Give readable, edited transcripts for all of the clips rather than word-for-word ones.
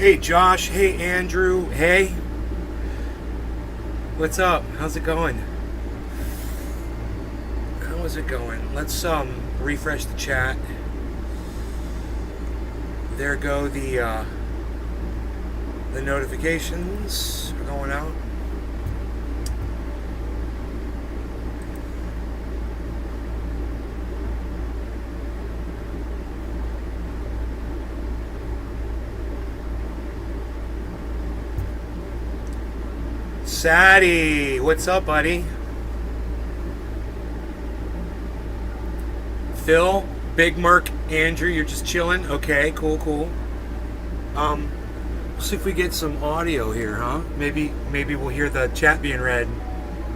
Hey Josh, hey Andrew, hey. What's up? How's it going? How is it going? Let's refresh the chat. There go the notifications are going out. Sadie, what's up, buddy? Phil, Big Merc, Andrew, you're just chilling? Okay, cool. Let's see if we get some audio here, huh? Maybe we'll hear the chat being read.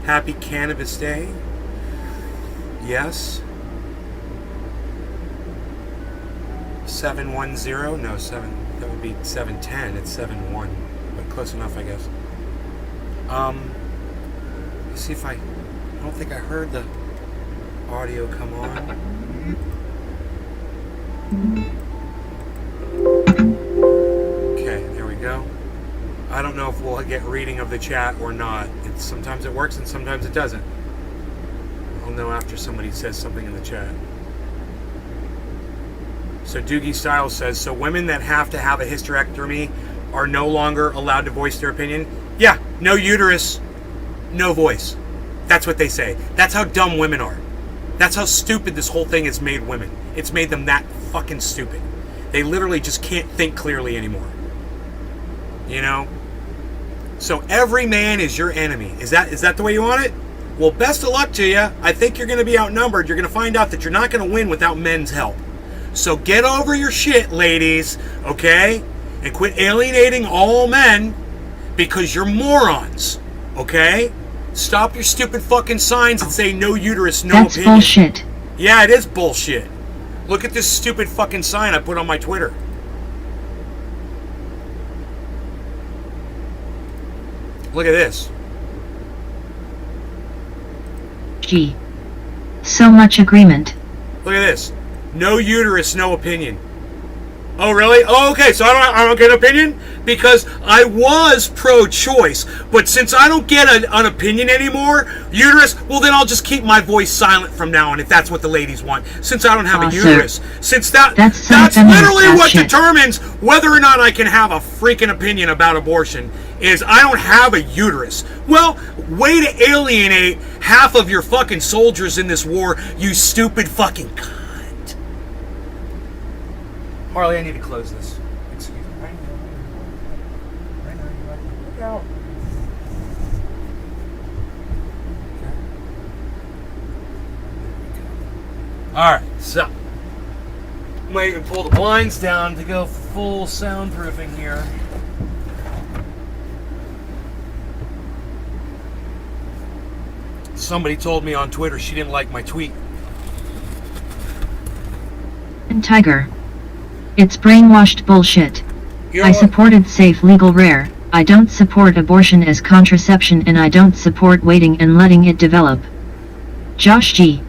Happy Cannabis Day. Yes. 710? No, 7. That would be 710. It's 71. But close enough, I guess. Let's see if I don't think I heard the audio come on. Okay, there we go. I don't know if we'll get reading of the chat or not. Sometimes it works and sometimes it doesn't. I'll know after somebody says something in the chat. So Doogie Styles says, so women that have to have a hysterectomy are no longer allowed to voice their opinion? Yeah, no uterus, no voice. That's what they say. That's how dumb women are. That's how stupid this whole thing has made women. It's made them that fucking stupid. They literally just can't think clearly anymore. You know? So every man is your enemy. Is that the way you want it? Well, best of luck to you. I think you're going to be outnumbered. You're going to find out that you're not going to win without men's help. So get over your shit, ladies, okay? And quit alienating all men. Because you're morons, okay? Stop your stupid fucking signs and say no uterus, no opinion. That's bullshit. Yeah, it is bullshit. Look at this stupid fucking sign I put on my Twitter. Look at this. Gee. So much agreement. Look at this. No uterus, no opinion. Oh, really? Oh, okay, so I don't get an opinion? Because I was pro-choice, but since I don't get an opinion anymore, uterus, well, then I'll just keep my voice silent from now on if that's what the ladies want, since I don't have a uterus. Since that's literally what determines whether or not I can have a freaking opinion about abortion, is I don't have a uterus. Well, way to alienate half of your fucking soldiers in this war, you stupid fucking cunt. Harley, I need to close this. Excuse me. Right now, look out. Okay. Alright, so might even pull the blinds down to go full soundproofing here. Somebody told me on Twitter she didn't like my tweet. And Tiger. It's brainwashed bullshit. I supported safe, legal, rare. I don't support abortion as contraception, and I don't support waiting and letting it develop. Josh G.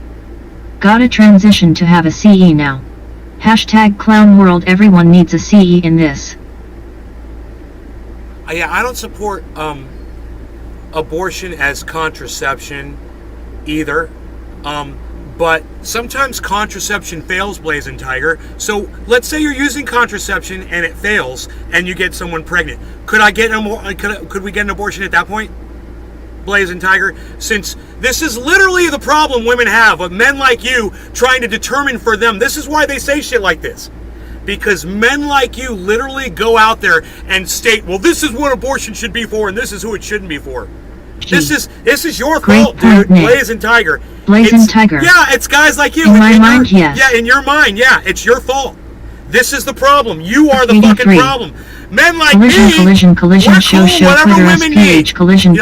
Gotta transition to have a CE now. Hashtag clown world, everyone needs a CE in this. Yeah, I don't support abortion as contraception either. But sometimes contraception fails, Blazing Tiger. So let's say you're using contraception and it fails, and you get someone pregnant. Could we get an abortion at that point, Blazing Tiger? Since this is literally the problem women have of men like you trying to determine for them. This is why they say shit like this. Because men like you literally go out there and state, well, this is what abortion should be for, and this is who it shouldn't be for. This is your fault, dude. Blazing Tiger. Blazing Tiger. Yeah, it's guys like you. In my mind, yes. Yeah, in your mind, yeah. It's your fault. This is the problem. You are the fucking problem. Men like me. Collision, show, whatever women need. Collision.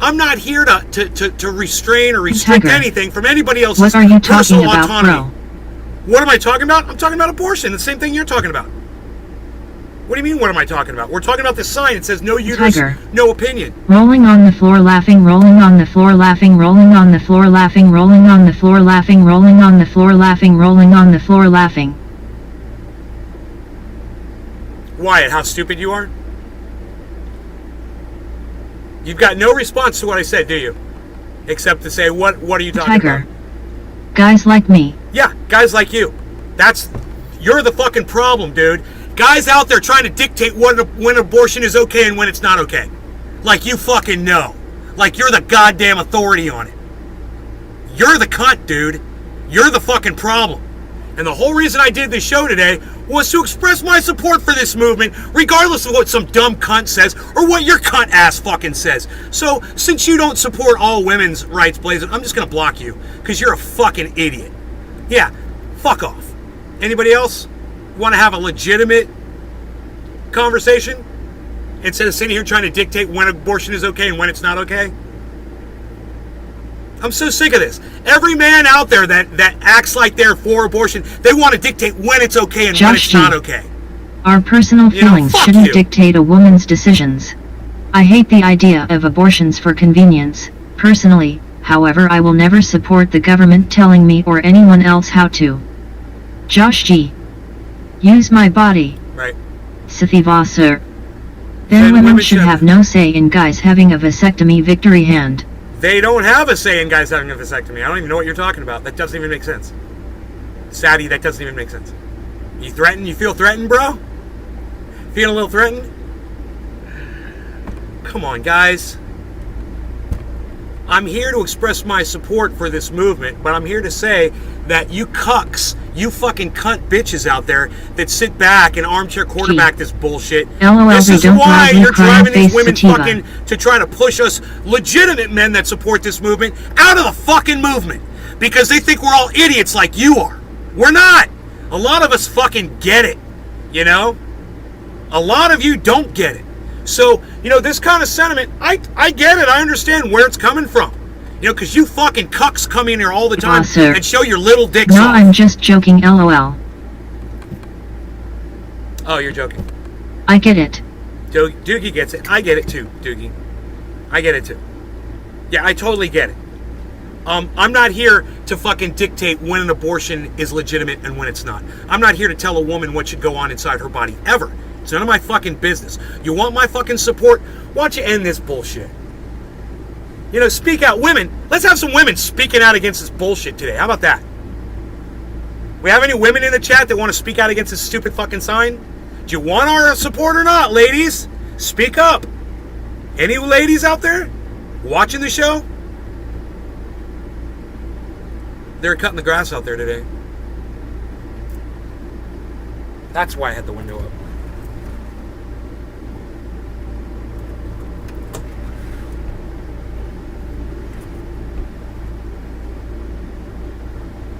I'm not here to restrain or restrict anything from anybody else's personal autonomy. What are you talking about, bro? What am I talking about? I'm talking about abortion. The same thing you're talking about. What do you mean, what am I talking about? We're talking about this sign. It says no uterus, no opinion. Rolling on the floor, laughing, rolling on the floor, laughing, rolling on the floor, laughing, rolling on the floor, laughing, rolling on the floor, laughing, rolling on the floor, laughing. Wyatt, how stupid you are? You've got no response to what I said, do you? Except to say, what are you talking Tiger. about? Guys like me. Yeah, guys like you. You're the fucking problem, dude. Guys out there trying to dictate when abortion is okay and when it's not okay. Like you fucking know. Like you're the goddamn authority on it. You're the cunt, dude. You're the fucking problem. And the whole reason I did this show today was to express my support for this movement, regardless of what some dumb cunt says or what your cunt ass fucking says. So, since you don't support all women's rights, Blazer, I'm just gonna block you, because you're a fucking idiot. Yeah, fuck off. Anybody else want to have a legitimate conversation instead of sitting here trying to dictate when abortion is okay and when it's not okay? I'm so sick of this. Every man out there that acts like they're for abortion, they want to dictate when it's okay and when it's not okay. Our personal feelings shouldn't dictate a woman's decisions. I hate the idea of abortions for convenience, personally. However, I will never support the government telling me or anyone else how to. Josh G. Use my body. Right. Sathiva sir. Then women should have no say in guys having a vasectomy victory hand. They don't have a say in guys having a vasectomy. I don't even know what you're talking about. That doesn't even make sense. Sadie, that doesn't even make sense. You threatened? You feel threatened, bro? Feeling a little threatened? Come on, guys. I'm here to express my support for this movement, but I'm here to say that you cucks, you fucking cunt bitches out there that sit back and armchair quarterback this bullshit. This is why you're driving these women fucking to try to push us legitimate men that support this movement out of the fucking movement. Because they think we're all idiots like you are. We're not. A lot of us fucking get it. You know? A lot of you don't get it. So, you know, this kind of sentiment, I get it. I understand where it's coming from. You know, because you fucking cucks come in here all the time and show your little dicks No, off. I'm just joking, lol. Oh, you're joking. I get it. Doogie gets it. I get it too, Doogie. I get it too. Yeah, I totally get it. I'm not here to fucking dictate when an abortion is legitimate and when it's not. I'm not here to tell a woman what should go on inside her body, ever. It's none of my fucking business. You want my fucking support? Why don't you end this bullshit? You know, speak out. Women, let's have some women speaking out against this bullshit today. How about that? We have any women in the chat that want to speak out against this stupid fucking sign? Do you want our support or not, ladies? Speak up. Any ladies out there watching the show? They're cutting the grass out there today. That's why I had the window up.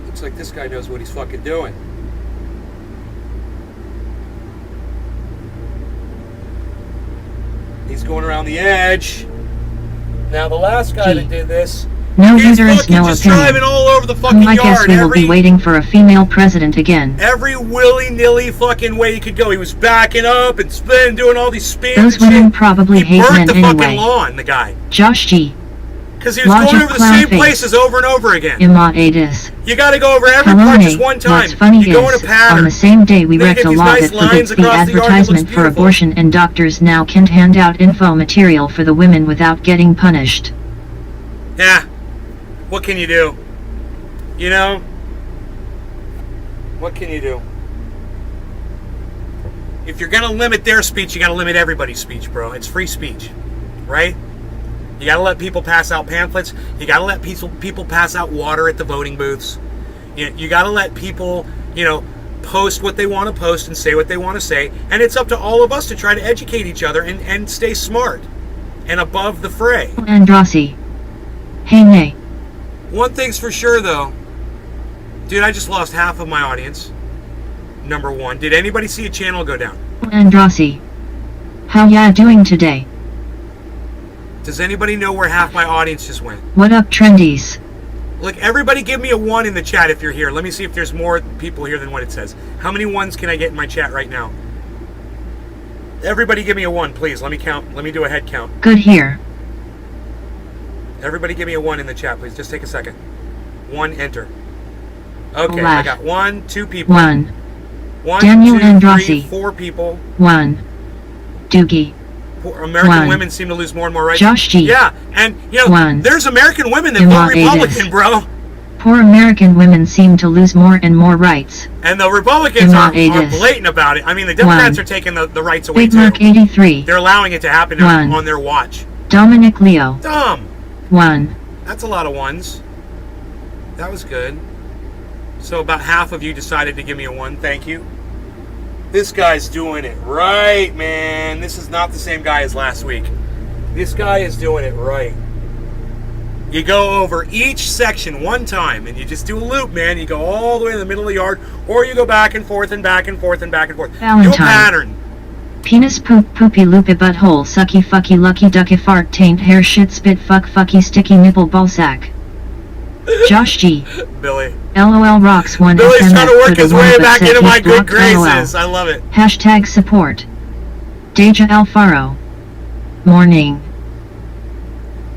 Looks like this guy knows what he's fucking doing. He's going around the edge. Now the last guy that did this, no uterus, no just opinion. driving all over the fucking I guess yard. we will be waiting for a female president again. Every willy-nilly fucking way he could go. He was backing up and spinning, doing all these spins. Those women probably hate men anyway. He burnt the fucking lawn, the guy. Josh G. Because he was going over the same places over and over again. You got to go over every part just one time. What's funny you go in a pattern. On the same day we wrecked a law that forbids the advertisement for abortion, and doctors now can't hand out info material for the women without getting punished. Yeah. What can you do? You know? What can you do? If you're going to limit their speech, you got to limit everybody's speech, bro. It's free speech. Right? You got to let people pass out pamphlets. You got to let people pass out water at the voting booths. You got to let people, you know, post what they want to post and say what they want to say. And it's up to all of us to try to educate each other and stay smart and above the fray. Andrassi. Hey, nay. One thing's for sure, though. Dude, I just lost half of my audience. Number one. Did anybody see a channel go down? Andrassi. How ya doing today? Does anybody know where half my audience just went? What up, trendies? Look, everybody give me a 1 in the chat if you're here. Let me see if there's more people here than what it says. How many 1s can I get in my chat right now? Everybody give me a 1, please. Let me count. Let me do a head count. Good here. Everybody give me a 1 in the chat, please. Just take a second. 1, enter. Okay, Laugh. I got 1, 2 people. 1. One, Daniel 2, Andrassi. 3, 4 people. 1. Doogie. American 1. women seem to lose more and more rights. Josh G. Yeah, and you know, 1. there's American women that Emma vote Republican, Davis. bro. Poor American women seem to lose more and more rights. And the Republicans Emma are Davis. blatant about it. I mean, the Democrats 1. are taking the rights away Big Mark too. 83. They're allowing it to happen 1. on their watch. Dominic Leo. Dumb. 1. That's a lot of ones. That was good. So about half of you decided to give me a 1. Thank you. This guy's doing it right, man. This is not the same guy as last week. This guy is doing it right. You go over each section one time, and you just do a loop, man. You go all the way to the middle of the yard, or you go back and forth and back and forth and back and forth. Valentine. Do a pattern. Penis poop poopy loopy butthole sucky fucky lucky ducky fart taint hair shit spit fuck fucky sticky nipple ballsack. Josh G. Billy. LOL rocks 1 Billy's SMF trying to work for the his one way that back said into he's my good blocked LOL. graces. I love it. Hashtag support. Deja Alfaro. Morning.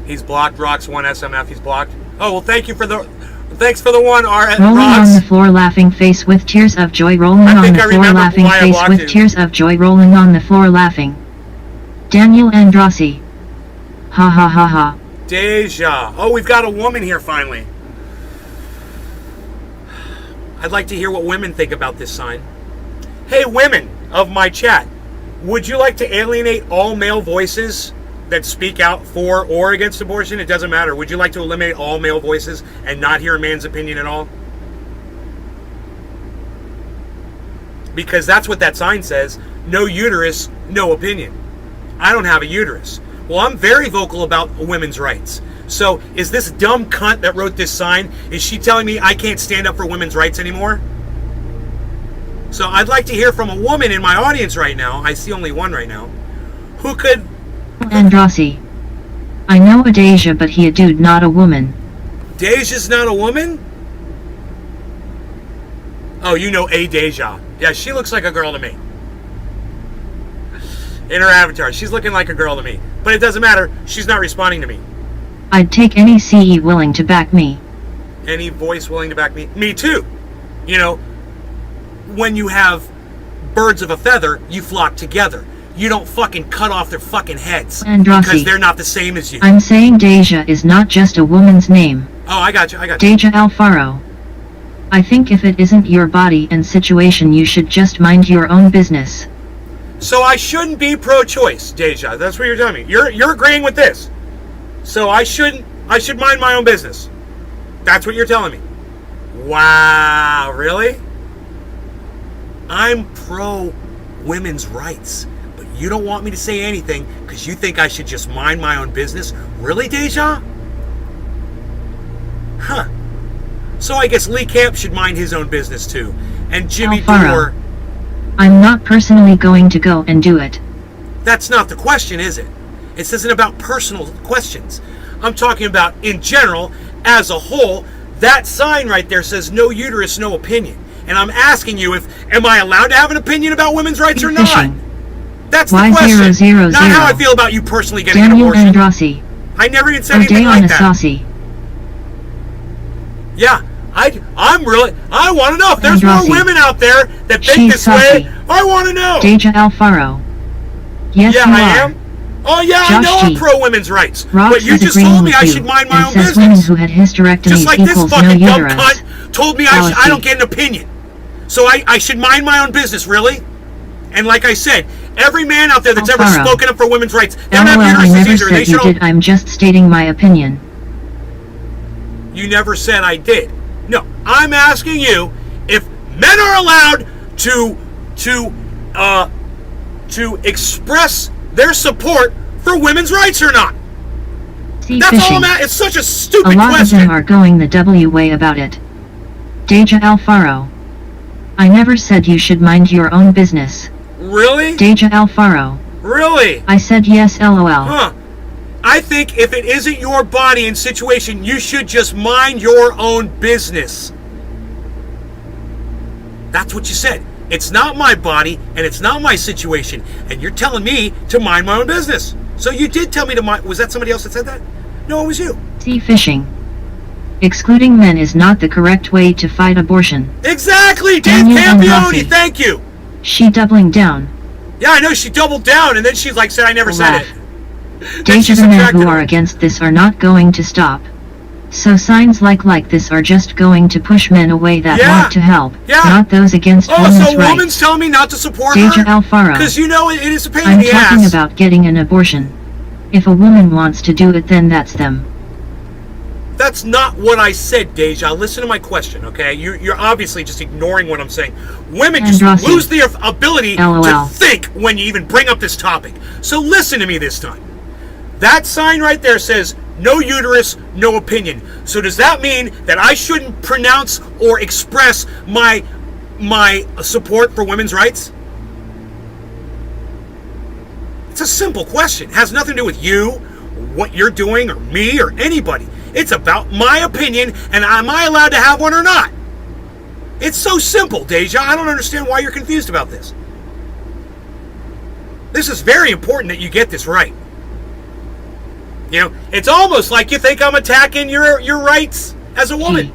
He's blocked. Rocks 1 SMF. He's blocked. Oh, well, thanks for the 1, Rolling on Rocks. the floor laughing face with tears of joy. Rolling I on think the I floor remember laughing why I face blocked with you. tears of joy. Rolling on the floor laughing. Daniel Andrassi. Ha ha ha ha. Deja. Oh, we've got a woman here finally. I'd like to hear what women think about this sign. Hey, women of my chat, would you like to alienate all male voices that speak out for or against abortion? It doesn't matter. Would you like to eliminate all male voices and not hear a man's opinion at all? Because that's what that sign says. No uterus, no opinion. I don't have a uterus. Well, I'm very vocal about women's rights. So is this dumb cunt that wrote this sign, is she telling me I can't stand up for women's rights anymore? So I'd like to hear from a woman in my audience right now. I see only one right now. Who could... Andrassi. I know a Deja, but he a dude, not a woman. Deja's not a woman? Oh, you know a Deja. Yeah, she looks like a girl to me. In her avatar, she's looking like a girl to me. But it doesn't matter. She's not responding to me. I'd take any CE willing to back me. Any voice willing to back me? Me too. You know, when you have birds of a feather, you flock together. You don't fucking cut off their fucking heads. Andrassi. Because they're not the same as you. I'm saying Deja is not just a woman's name. Oh, I got you. Deja Alfaro. I think if it isn't your body and situation, you should just mind your own business. So I shouldn't be pro-choice, Deja. That's what you're telling me. You're agreeing with this. So I should mind my own business. That's what you're telling me. Wow, really? I'm pro women's rights, but you don't want me to say anything because you think I should just mind my own business? Really, Deja? Huh. So I guess Lee Camp should mind his own business too. And Jimmy Alfaro. Dore... I'm not personally going to go and do it. That's not the question, is it? This isn't about personal questions. I'm talking about, in general, as a whole, that sign right there says no uterus, no opinion. And I'm asking you, am I allowed to have an opinion about women's rights or not? Fishing. That's the question. Y000. Not how I feel about you personally getting Daniel an abortion. Andrassi. I never even said O'Day anything on like a that. saucy. Yeah, I want to know if there's Andrassi. more women out there that think She's this saucy. way. I want to know. Deja Alfaro. Yes, Yeah, you I are. am. Oh yeah, I Josh know I'm G. pro women's rights. Rocks But you is just agreeing told me with I you, should mind my and own says women business. who had hysterectomies Just like this equals no fucking dumb uterus. cunt told me I Fallacy. don't get an opinion. So I should mind my own business, really? And like I said, every man out there that's ever Alfaro. spoken up for women's rights, they don't LOL, have I uteruses never either. They said you should did. I'm just stating my opinion. You never said I did. No, I'm asking you if men are allowed to express their support for women's rights or not. See That's fishing. all I'm at. It's such a A stupid lot of question. them are going the W way about it. Deja Alfaro. I never said you should mind your own business. Really? Deja Alfaro. Really? I said yes, LOL. Huh. I think if it isn't your body and situation, you should just mind your own business. That's what you said. It's not my body and it's not my situation. And you're telling me to mind my own business. So you did tell me to mind. Was that somebody else that said that? No, it was you. See fishing. Excluding men is not the correct way to fight abortion. Exactly, Dave Daniel Campione, Androssi. thank you. She doubling down. Yeah, I know, she doubled down, and then she like said I never said Laugh. it. Deja, the men who are against this are not going to stop. So signs like this are just going to push men away that want to help, not those against women's rights. Oh, so woman's telling me not to support Deja her? Alfaro. Because you know it is a pain in I'm the ass. talking about getting an abortion. If a woman wants to do it, then that's them. That's not what I said, Deja. Listen to my question, okay? You're obviously just ignoring what I'm saying. Women just Androssi. lose the ability LOL. to think when you even bring up this topic. So listen to me this time. That sign right there says, no uterus, no opinion. So does that mean that I shouldn't pronounce or express my support for women's rights? It's a simple question. It has nothing to do with you, what you're doing, or me, or anybody. It's about my opinion, and am I allowed to have one or not? It's so simple, Deja. I don't understand why you're confused about this. This is very important that you get this right. You know, it's almost like you think I'm attacking your rights as a woman.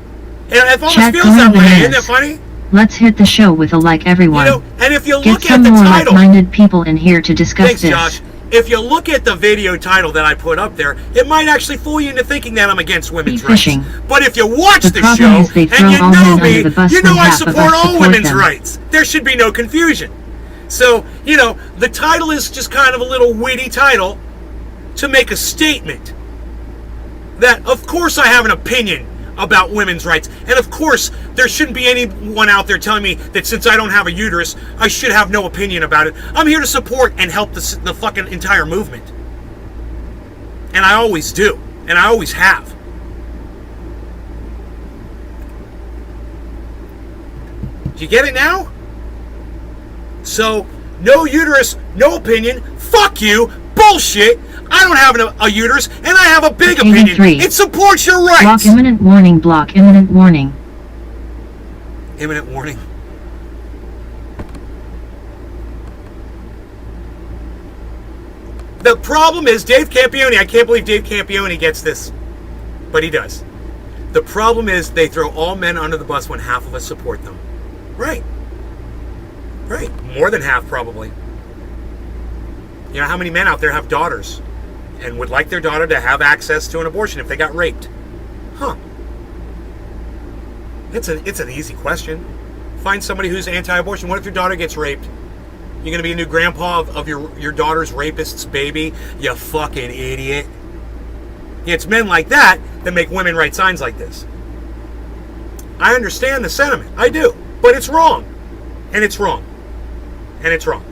It almost Chat feels that way. bananas. Isn't that funny? Let's hit the show with a like, everyone. You know, and if you Get look some at the more title, like-minded people in here to discuss thanks, this. Josh. If you look at the video title that I put up there, it might actually fool you into thinking that I'm against women's rights. Fishing. But if you watch the problem show is they and throw you all know men me, under the bus you know when I half of us support all support women's them. rights. There should be no confusion. So, you know, the title is just kind of a little witty title to make a statement that, of course, I have an opinion about women's rights. And of course, there shouldn't be anyone out there telling me that since I don't have a uterus, I should have no opinion about it. I'm here to support and help the fucking entire movement. And I always do. And I always have. Do you get it now? So, no uterus, no opinion. Fuck you. Bullshit. I don't have a uterus, and I have a big opinion. 3. It supports your rights. Block imminent warning. Block imminent warning. Imminent warning. The problem is Dave Campione. I can't believe Dave Campione gets this, but he does. The problem is they throw all men under the bus when half of us support them. Right. Right. More than half, probably. You know how many men out there have daughters and would like their daughter to have access to an abortion if they got raped? Huh. It's an easy question. Find somebody who's anti-abortion. What if your daughter gets raped? You're going to be a new grandpa of your daughter's rapist's baby? You fucking idiot. Yeah, it's men like that that make women write signs like this. I understand the sentiment. I do. But it's wrong. And it's wrong. And it's wrong.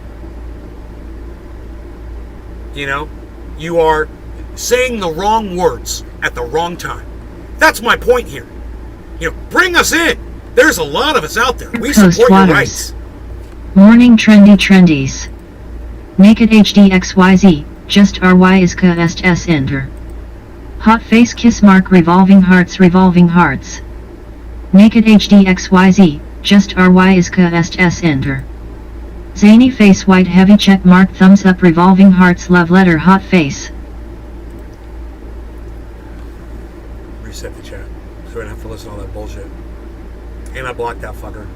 You know? You are saying the wrong words at the wrong time. That's my point here. You know, bring us in. There's a lot of us out there. We Coast support your Waters. rights. Morning trendy trendies. Naked HDXYZ, just RY is KSS enter. Hot face kiss mark revolving hearts. Naked HDXYZ, just RY is KSS enter. Zany face white heavy check mark thumbs up revolving hearts love letter hot face. Reset the chat so I don't have to listen to all that bullshit. And I blocked that fucker.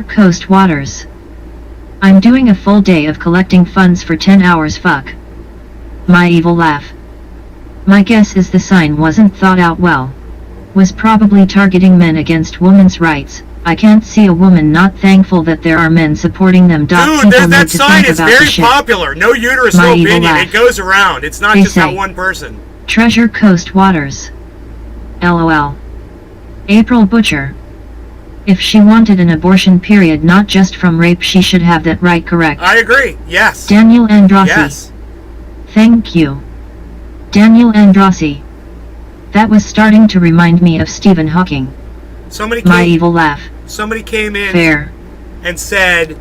Coast Waters. I'm doing a full day of collecting funds for 10 hours. Fuck. My evil laugh. My guess is the sign wasn't thought out well. Was probably targeting men against women's rights. I can't see a woman not thankful that there are men supporting them. Dude, that sign is very popular. No uterus, no opinion. It goes around. It's not just that one person. Treasure Coast Waters. LOL. April Butcher. If she wanted an abortion period, not just from rape, she should have that right. Correct. I agree. Yes. Daniel Androssi. Yes. Thank you. Daniel Androssi. That was starting to remind me of Stephen Hawking. My evil laugh. Somebody came in Fair. and said,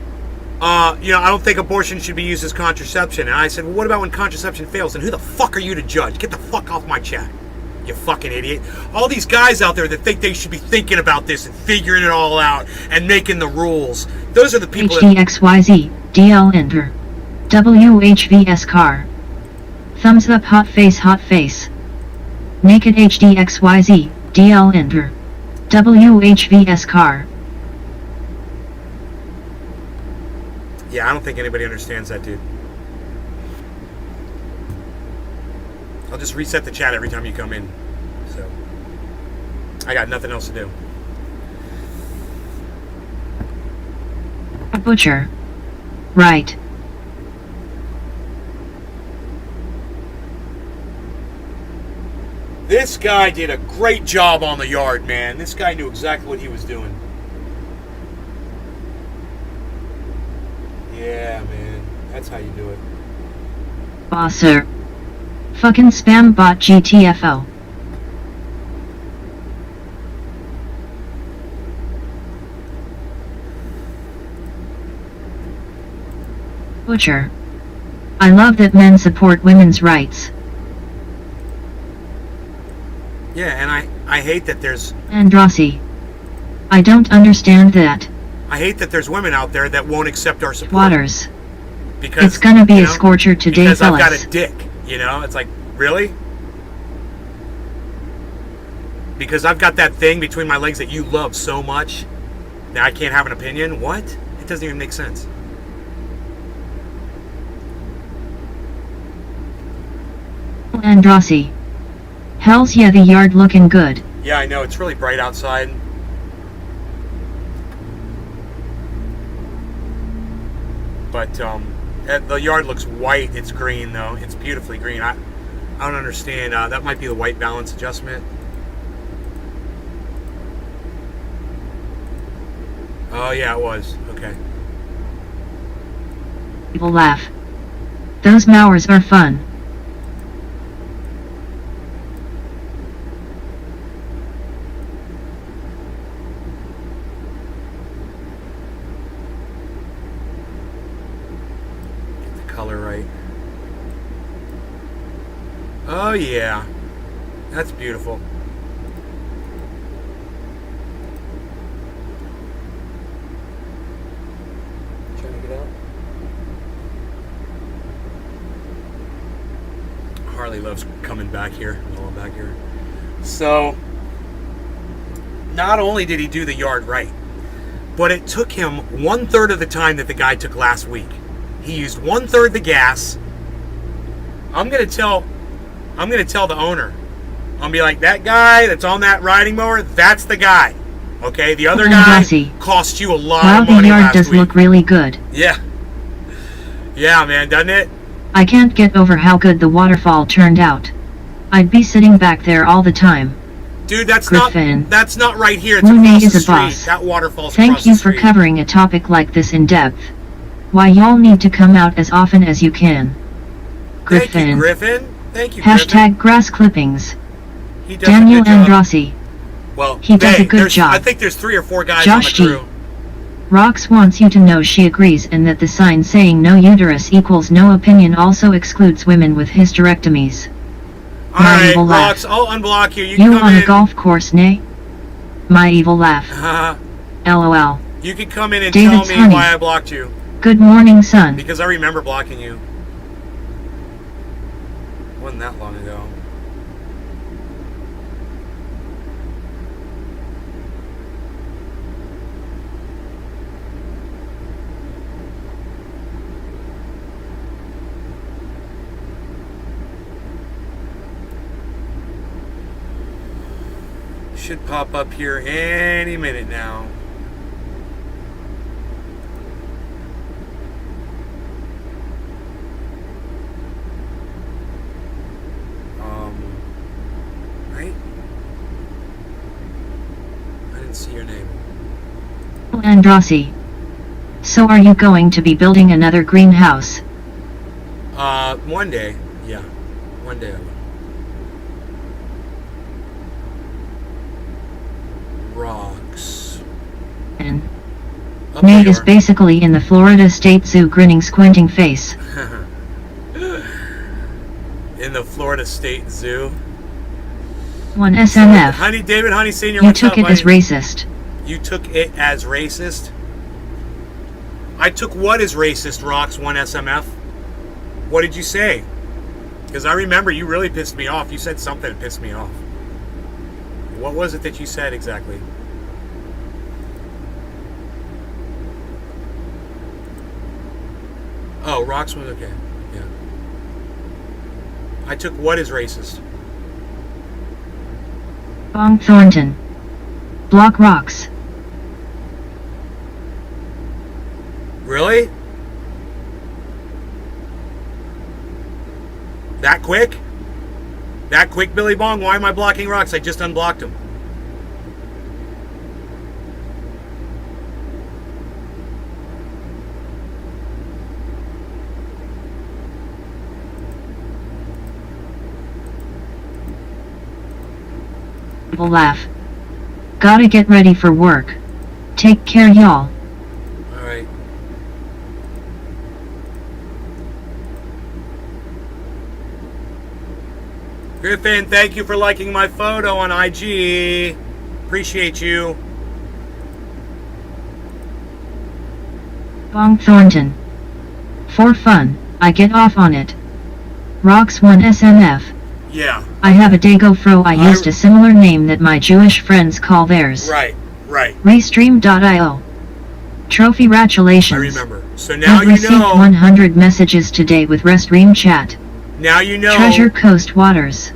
I don't think abortion should be used as contraception. And I said, well, what about when contraception fails? And who the fuck are you to judge? Get the fuck off my chat, you fucking idiot. All these guys out there that think they should be thinking about this and figuring it all out and making the rules. Those are the people HDXYZ, DL enter. WHVS car. Thumbs up hot face. Naked HDXYZ, DL enter. WHVS car. Yeah, I don't think anybody understands that, dude. I'll just reset the chat every time you come in. So, I got nothing else to do. A butcher. Right. This guy did a great job on the yard, man. This guy knew exactly what he was doing. Yeah, man. That's how you do it. Bosser. Fucking spam bot GTFO. Butcher. I love that men support women's rights. Yeah, and I hate that there's... Andrassi. I don't understand that. I hate that there's women out there that won't accept our support. Waters. Because it's gonna be a scorcher today, because fellas. I've got a dick, It's like, really? Because I've got that thing between my legs that you love so much that I can't have an opinion? What? It doesn't even make sense. Andrassi. Hells yeah, the yard looking good. Yeah, I know, it's really bright outside. But the yard looks white. It's green though. It's beautifully green. I don't understand. That might be the white balance adjustment. Oh yeah, it was. Okay. People laugh. Those mowers are fun. Color right. Oh yeah, that's beautiful. Trying to get out. Harley loves coming back here. While I'm back here. So, not only did he do the yard right, but it took him 1/3 of the time that the guy took last week. He used 1/3 the gas. I'm gonna tell the owner. I'm gonna be like, that guy that's on that riding mower, that's the guy. Okay, the other guy cost you a lot of money last week. Wow, the yard does look really good. Yeah. Yeah, man, doesn't it? I can't get over how good the waterfall turned out. I'd be sitting back there all the time. Dude, that's Griffin. not right here. It's Rune across is the a street. boss. That waterfall's Thank across the you street. for covering a topic like this in depth. Why y'all need to come out as often as you can. Griffin. Thank you, Griffin. Thank you, Hashtag grass clippings. He does Daniel a good job. Andrassi. Well, he does a good job. I think there's 3 or 4 guys Josh on the crew. G. Rox wants you to know she agrees and that the sign saying no uterus equals no opinion also excludes women with hysterectomies. Alright, Rox, I'll unblock you. You on a golf course, nay? My evil laugh. LOL. You can come in and David's tell me honey. why I blocked you. Good morning, son. Because I remember blocking you. It wasn't that long ago. Should pop up here any minute now. Right? I didn't see your name. Andrassi. So are you going to be building another greenhouse? One day. Yeah. One day I will. Up Nate you is are. basically in the Florida State Zoo grinning squinting face. In the Florida State Zoo. 1 SMF. Honey, David Honey Sr., You what's took up, it as honey? racist. You took it as racist? I took what as racist, Rocks 1 SMF? What did you say? Because I remember you really pissed me off. You said something that pissed me off. What was it that you said exactly? Oh, Rocks was okay. Yeah. I took what as racist? Bong Thornton. Block rocks. Really? That quick? That quick, Billy Bong? Why am I blocking Rocks? I just unblocked him. Laugh. Gotta get ready for work. Take care, y'all. Alright. Griffin, thank you for liking my photo on IG. Appreciate you. Bong Thornton. For fun, I get off on it. Rocks 1 SMF. Yeah. I have a Dago Fro. I used a similar name that my Jewish friends call theirs. Right, right. Restream.io. Trophy gratulations. I remember. So now I've you received know. 100 messages today with Restream chat. Now you know. Treasure Coast Waters.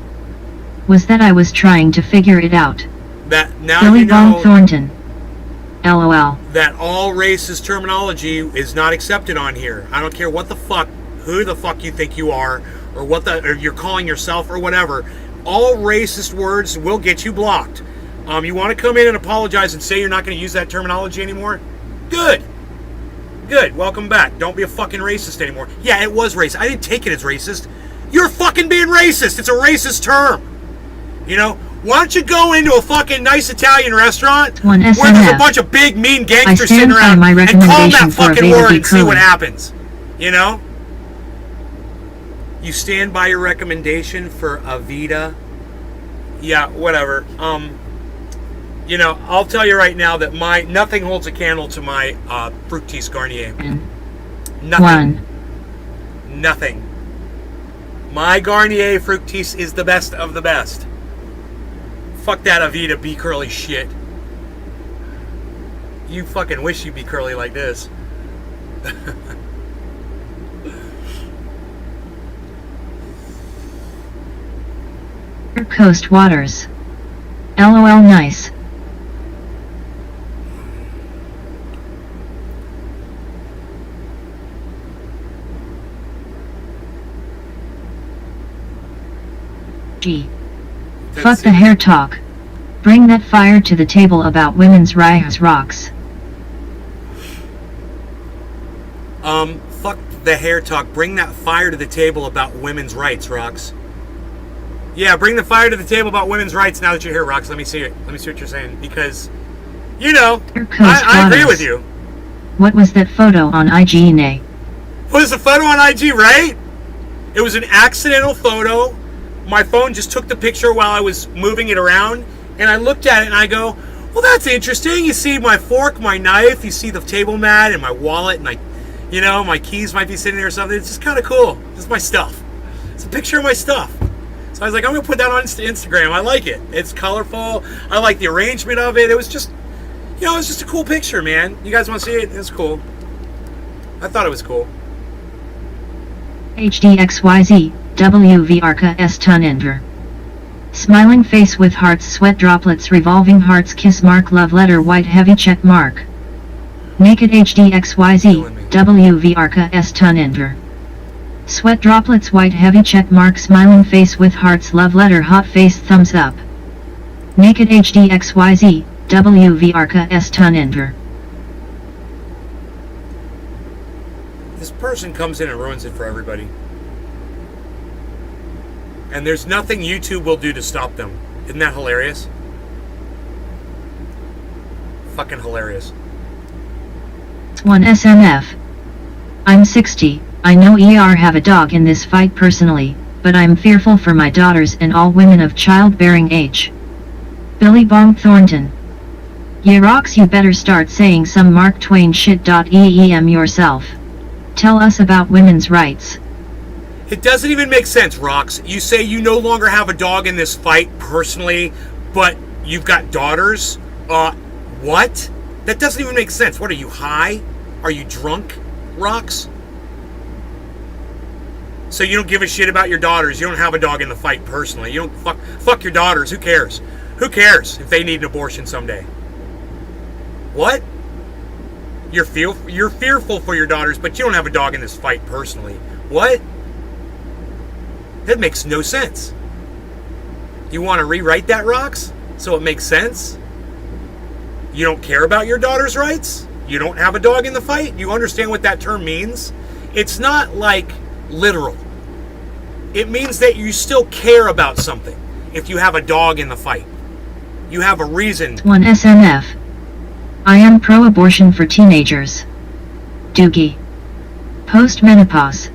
Was that I was trying to figure it out. That now Billy you Bong know Thornton. LOL. that all racist terminology is not accepted on here. I don't care what the fuck, who the fuck you think you are, or what or you're calling yourself or whatever. All racist words will get you blocked. You want to come in and apologize and say you're not going to use that terminology anymore? Good. Good. Welcome back. Don't be a fucking racist anymore. Yeah, it was racist. I didn't take it as racist. You're fucking being racist. It's a racist term. You know? Why don't you go into a fucking nice Italian restaurant where there's a bunch of big mean gangsters sitting around and call them that fucking word and see what happens? You know? You stand by your recommendation for Avita? Yeah, whatever. You know, I'll tell you right now that nothing holds a candle to my Fructis Garnier. Nothing. Nothing. My Garnier Fructis is the best of the best. Fuck that Avita be curly shit. You fucking wish you'd be curly like this. Coast Waters. LOL nice. G. Fuck the hair talk. Bring that fire to the table about women's rights rocks. Fuck the hair talk. Bring that fire to the table about women's rights, Rocks. Yeah, bring the fire to the table about women's rights now that you're here, Rocks. Let me see it. Let me see what you're saying. Because, you know, I agree with you. What was that photo on IG, Nay? Was the photo on IG, right? It was an accidental photo. My phone just took the picture while I was moving it around. And I looked at it and I go, well, that's interesting. You see my fork, my knife, you see the table mat and my wallet and my keys might be sitting there or something. It's just kind of cool. It's my stuff. It's a picture of my stuff. So I was like, I'm going to put that on Instagram. I like it. It's colorful. I like the arrangement of it. It was just, it's just a cool picture, man. You guys want to see it? It's cool. I thought it was cool. HDXYZ, WVRK S ton enter. Smiling face with hearts, sweat droplets, revolving hearts, kiss mark, love letter, white heavy check mark. Naked HDXYZ, WVRK S ton enter. Sweat droplets, white heavy check mark, smiling face with hearts, love letter, hot face, thumbs up. Naked HDXYZ, WVRK S ton enter. This person comes in and ruins it for everybody. And there's nothing YouTube will do to stop them. Isn't that hilarious? Fucking hilarious. 1 SMF. I'm 60, I know have a dog in this fight personally, but I'm fearful for my daughters and all women of childbearing age. Billy Bong Thornton. Yeah, Rox, you better start saying some Mark Twain shit. Yourself. Tell us about women's rights. It doesn't even make sense, Rox. You say you no longer have a dog in this fight personally, but you've got daughters? What? That doesn't even make sense. What, are you high? Are you drunk, Rox? So you don't give a shit about your daughters. You don't have a dog in the fight personally. You don't fuck your daughters. Who cares? Who cares if they need an abortion someday? What? You're fearful for your daughters, but you don't have a dog in this fight personally. What? That makes no sense. You want to rewrite that, Rox, so it makes sense? You don't care about your daughter's rights? You don't have a dog in the fight? You understand what that term means? It's not like literal. It means that you still care about something if you have a dog in the fight. You have a reason. 1 SMF. I am pro-abortion for teenagers. Doogie. Post-menopause.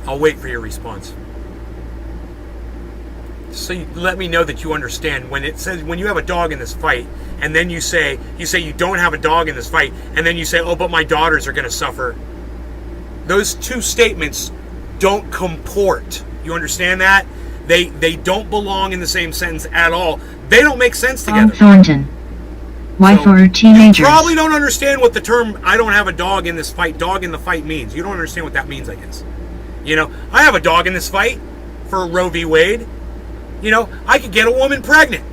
I'll wait for your response. So you let me know that you understand when it says, when you have a dog in this fight, and then you say you don't have a dog in this fight, and then you say, oh, but my daughters are going to suffer. Those two statements don't comport. You understand that? They don't belong in the same sentence at all. They don't make sense together. Thornton. Why So, for teenagers? You probably don't understand what the term "I don't have a dog in this fight," dog in the fight means. You don't understand what that means, I guess. You know, I have a dog in this fight for Roe v. Wade. You know, I could get a woman pregnant.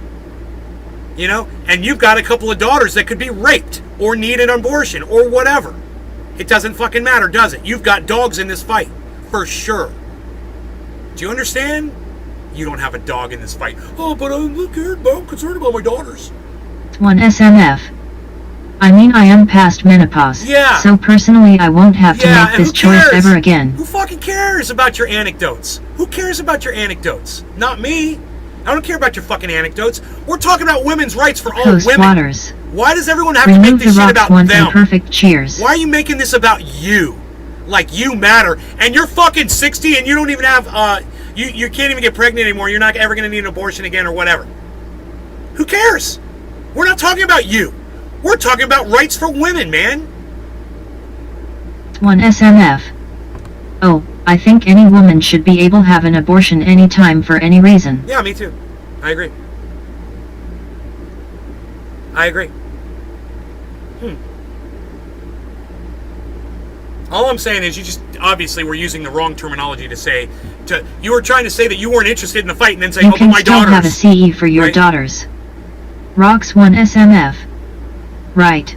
You know, and you've got a couple of daughters that could be raped or need an abortion or whatever. It doesn't fucking matter, does it? You've got dogs in this fight, for sure. Do you understand? You don't have a dog in this fight. Oh, but I'm concerned about my daughters. 1 SMF. I mean, I am past menopause. Yeah. So personally, I won't have to make this choice ever again. Who fucking cares about your anecdotes? Who cares about your anecdotes? Not me. I don't care about your fucking anecdotes. We're talking about women's rights for all women. Waters. Why does everyone have Remove to make this the shit Rox about one them? and perfect cheers. Why are you making this about you? Like you matter. And you're fucking 60 and you don't even have, you can't even get pregnant anymore. You're not ever going to need an abortion again or whatever. Who cares? We're not talking about you. We're talking about rights for women, man. 1 SMF. Oh, I think any woman should be able to have an abortion anytime for any reason. Yeah, me too. I agree. I agree. All I'm saying is you just obviously were using the wrong terminology to say, you were trying to say that you weren't interested in the fight and then say, you oh, but my daughters. You can still have a CE for your daughters. Rox 1 SMF. Right.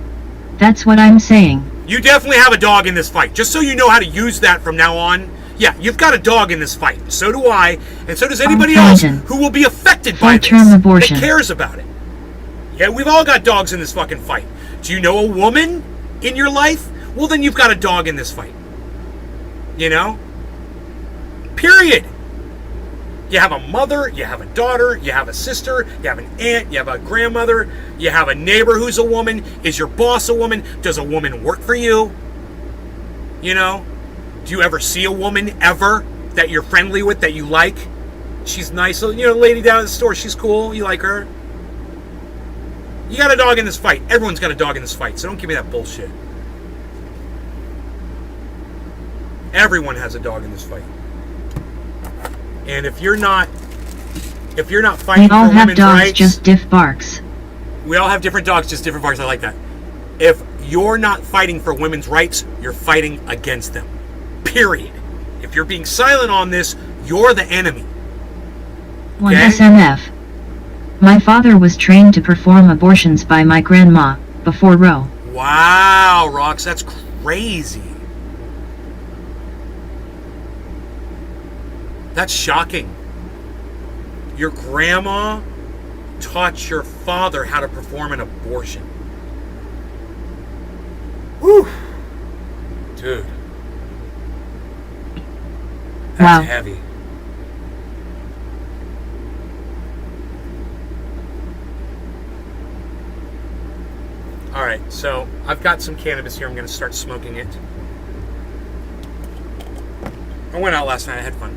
That's what I'm saying. You definitely have a dog in this fight. Just so you know how to use that from now on. Yeah, you've got a dog in this fight. So do I, and so does anybody else who will be affected by this. Abortion. That cares about it. Yeah, we've all got dogs in this fucking fight. Do you know a woman in your life? Well, then you've got a dog in this fight. You know? Period. You have a mother, you have a daughter, you have a sister, you have an aunt, you have a grandmother, you have a neighbor who's a woman. Is your boss a woman? Does a woman work for you? You know? Do you ever see a woman ever that you're friendly with, that you like? She's nice. You know, lady down at the store, she's cool. You like her? You got a dog in this fight. Everyone's got a dog in this fight, so don't give me that bullshit. Everyone has a dog in this fight. And if you're not fighting for women's rights, we all have dogs, just diff barks. We all have different dogs, just different barks. I like that. If you're not fighting for women's rights, you're fighting against them. Period. If you're being silent on this, you're the enemy. 1 SMF. My father was trained to perform abortions by my grandma before Roe. Wow, Rox, that's crazy. That's shocking. Your grandma taught your father how to perform an abortion. Whew. Dude. That's heavy. Alright, so I've got some cannabis here. I'm going to start smoking it. I went out last night. I had fun.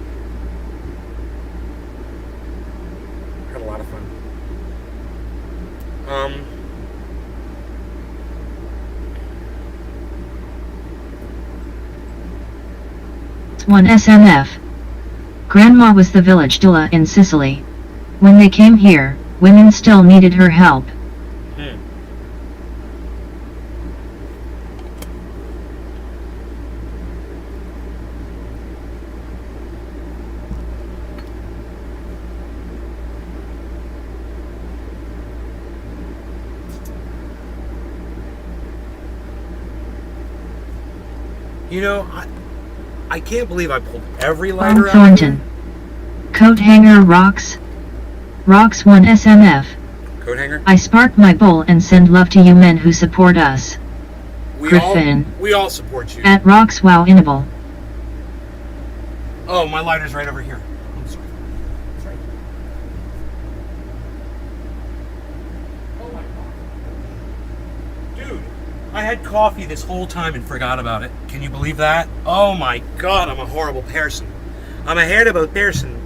Had a lot of fun. One SMF. Grandma was the village doula in Sicily. When they came here, women still needed her help. You know, I can't believe I pulled every lighter out. Thornton. Coat hanger rocks. Rocks 1 SMF. Coat hanger? I spark my bowl and send love to you men who support us. Griffin. We all support you. At rocks wow inable. Oh, my lighter's right over here. I'm sorry. Sorry. Oh my god. Dude, I had coffee this whole time and forgot about it. Can you believe that? Oh my god, I'm a horrible person. I'm a horrible person.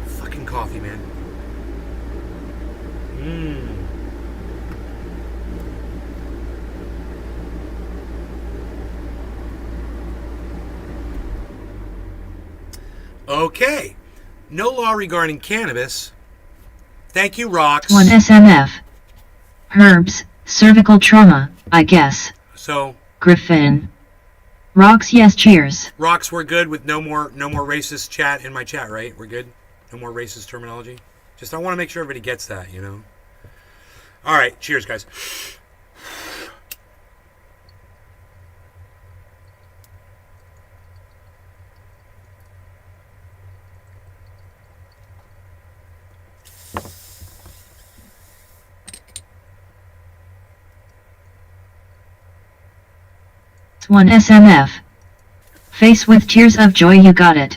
Fucking coffee, man. Okay. No law regarding cannabis. Thank you, Rocks. 1 SMF. Herbs, cervical trauma, I guess. So, Griffin. Rocks yes cheers. Rocks, we're good with no more racist chat in my chat, right? We're good? No more racist terminology? Just I want to make sure everybody gets that, you know? Alright, cheers, guys. One SMF. Face with tears of joy, you got it.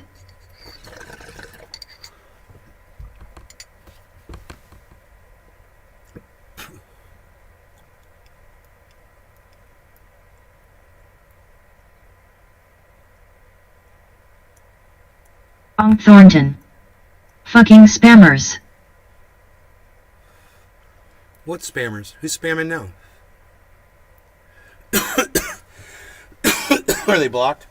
Thornton. Fucking spammers. What spammers? Who's spamming now? Are they blocked?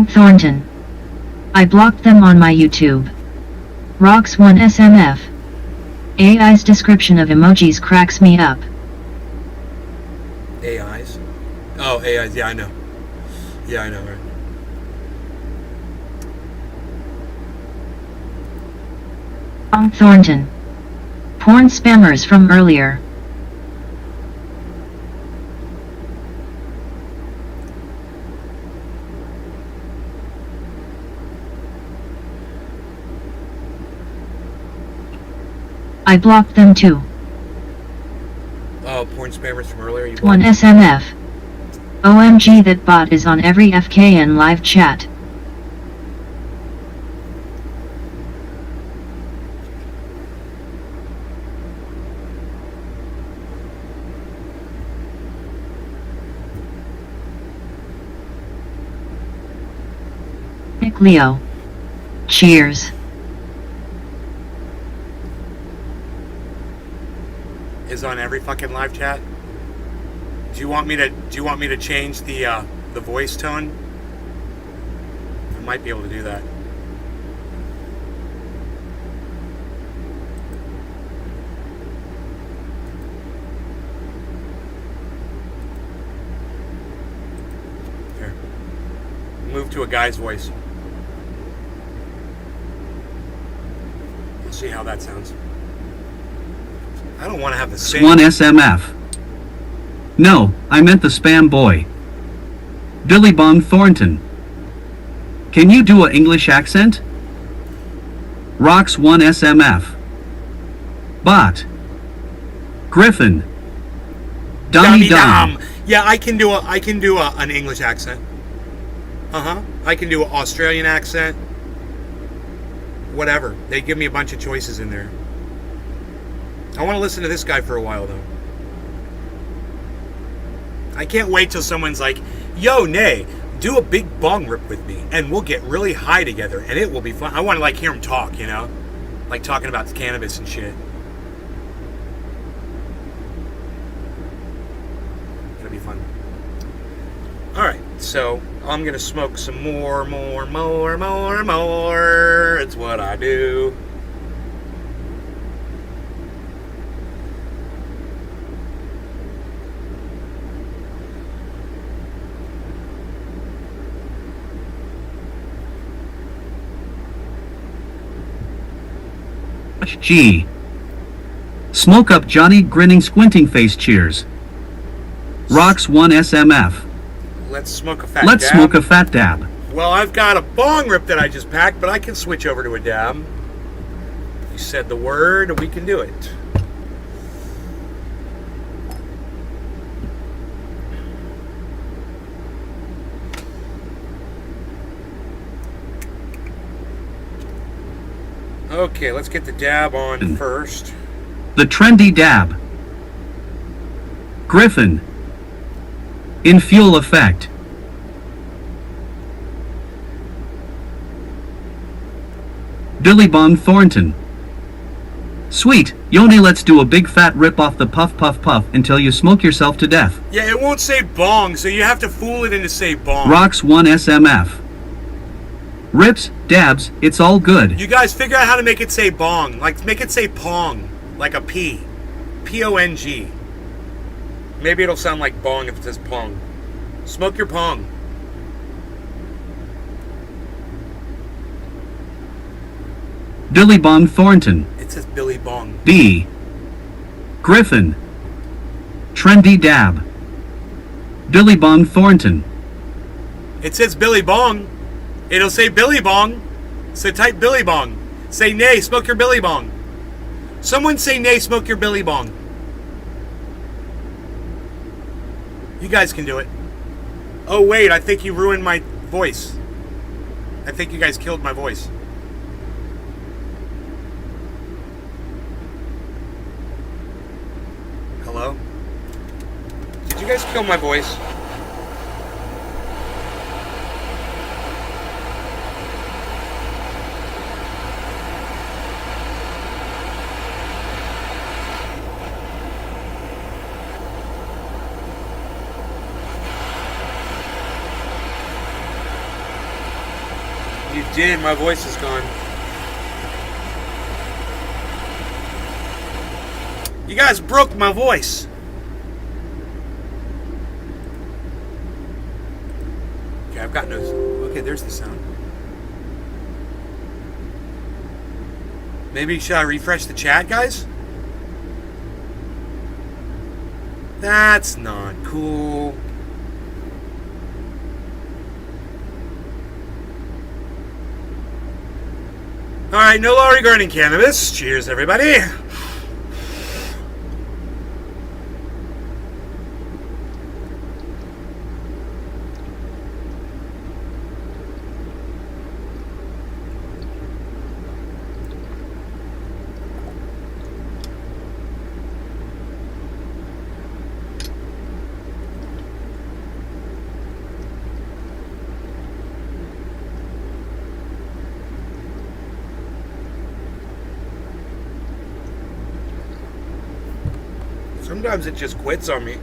Thornton. I blocked them on my YouTube. Rocks 1 SMF. AI's description of emojis cracks me up. AIs? Oh, AIs. Yeah, I know. Yeah, I know, right? Thornton. Porn spammers from earlier. I blocked them too. Oh, porn spammers from earlier? You 1 SMF. OMG, that bot is on every FKN live chat. Nick Leo. Cheers. Is on every fucking live chat. Do you want me to change the voice tone? I might be able to do that. Here. Move to a guy's voice. Let's see how that sounds. I don't want to have the same... 1 SMF. No, I meant the spam boy. Billy Bong Thornton. Can you do a English accent? Rocks 1 SMF. Bot. Griffin. Dummy Dom. Yeah, I can do an English accent. I can do an Australian accent. Whatever. They give me a bunch of choices in there. I want to listen to this guy for a while, though. I can't wait till someone's like, yo, Nay, do a big bong rip with me, and we'll get really high together, and it will be fun. I want to, like, hear him talk, you know? Like, talking about cannabis and shit. It'll be fun. Alright, so I'm going to smoke some more. It's what I do. G. Smoke up Johnny grinning squinting face cheers. Rocks 1 SMF. Let's smoke a fat Let's dab. smoke a fat dab. Well, I've got a bong rip that I just packed, but I can switch over to a dab. You said the word, we can do it. Okay, let's get the dab on first. The trendy dab. Griffin. In fuel effect. Billy Bong Thornton. Sweet, Yoni, let's do a big fat rip off the puff puff puff until you smoke yourself to death. Yeah, it won't say bong, so you have to fool it into say bong. Rocks 1 SMF. Rips, dabs, it's all good. You guys figure out how to make it say bong. Like, make it say pong. Like a P. P-O-N-G. Maybe it'll sound like bong if it says pong. Smoke your pong. Billy Bong Thornton. It says Billy Bong. B. Griffin. Trendy dab. Billy Bong Thornton. It says Billy Bong. It'll say Billy Bong. So type Billy Bong. Say nay, smoke your Billy Bong. Someone say nay, smoke your Billy Bong. You guys can do it. Oh wait, I think you ruined my voice. I think you guys killed my voice. Hello? Did you guys kill my voice? You did, my voice is gone. You guys broke my voice. Okay, I've got no... Okay, there's the sound. Maybe should I refresh the chat, guys? That's not cool. Alright, no law regarding cannabis. Cheers, everybody. Sometimes it just quits on me.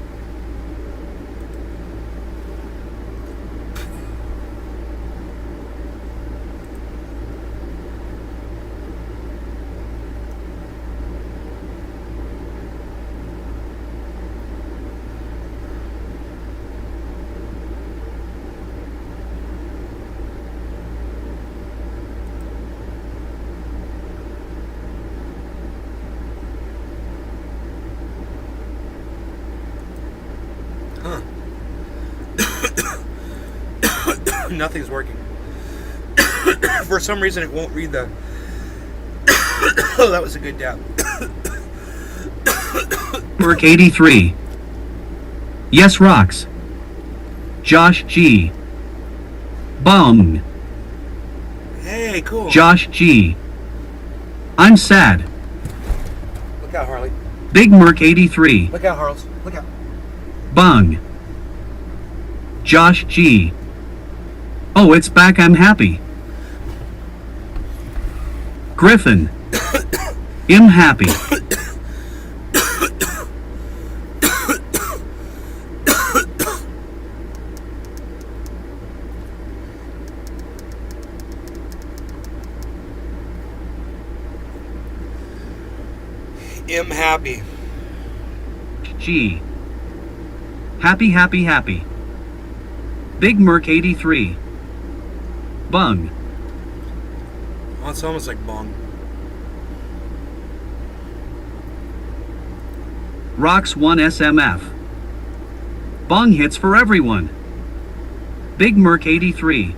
Nothing's working. For some reason, it won't read the Oh, that was a good dab. Merc 83. Yes rocks. Josh G. Bung. Hey, cool. Josh G. I'm sad. Look out, Harley. Big Merc 83. Look out, Harles. Look out. Bung. Josh G. Oh, it's back, I'm happy. Griffin. I'm happy. I'm happy. G. Happy, happy, happy. Big Merc 83. Bung. Oh, it's almost like bong. Rocks 1 SMF. Bong hits for everyone. Big Merc 83.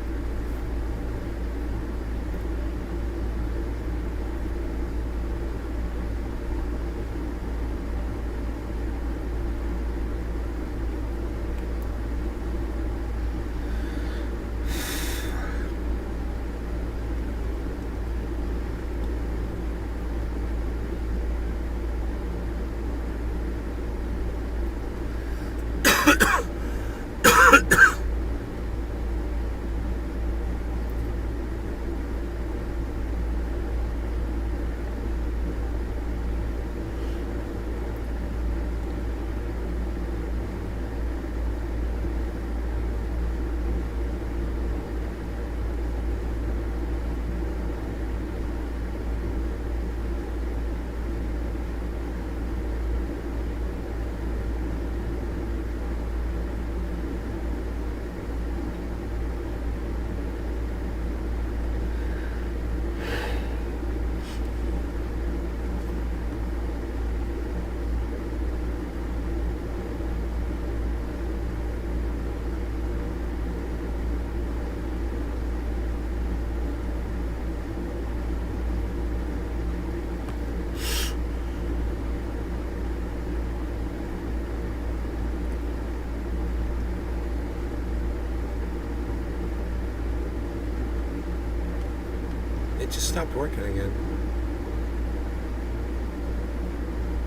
It just stopped working again.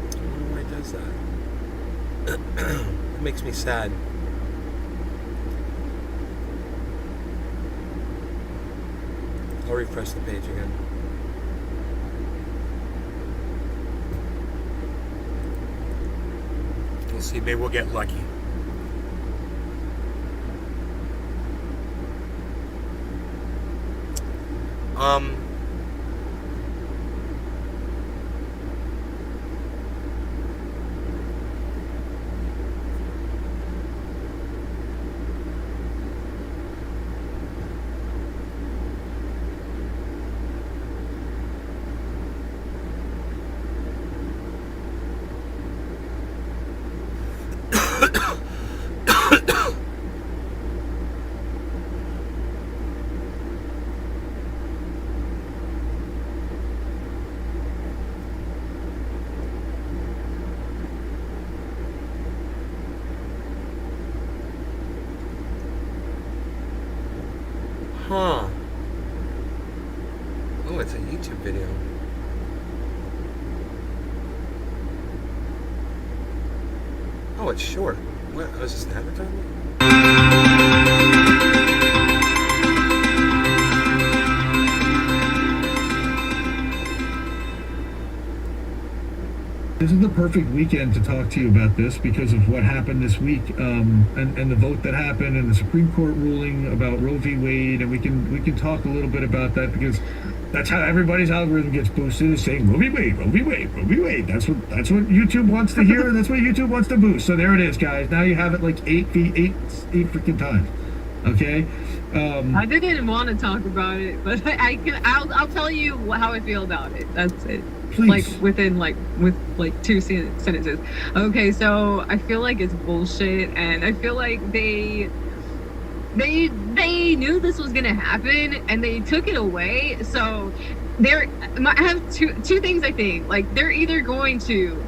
I don't know why it does that. It makes me sad. I'll refresh the page again. We'll see, maybe we'll get lucky. Huh. Oh, it's a YouTube video. Oh, it's short. What? Oh, is this an advertisement? This is the perfect weekend to talk to you about this because of what happened this week, and the vote that happened, and the Supreme Court ruling about Roe v. Wade, and we can talk a little bit about that because that's how everybody's algorithm gets boosted, is saying Roe v. Wade, Roe v. Wade, Roe v. Wade. That's what YouTube wants to hear. That's what YouTube wants to boost. So there it is, guys. Now you have it like eight freaking times. Okay. I didn't want to talk about it, but I'll tell you how I feel about it. That's it. Please. With 2 sentences. Okay, so I feel like it's bullshit, and I feel like they knew this was gonna happen, and they took it away. So I have two things. I think like they're either going to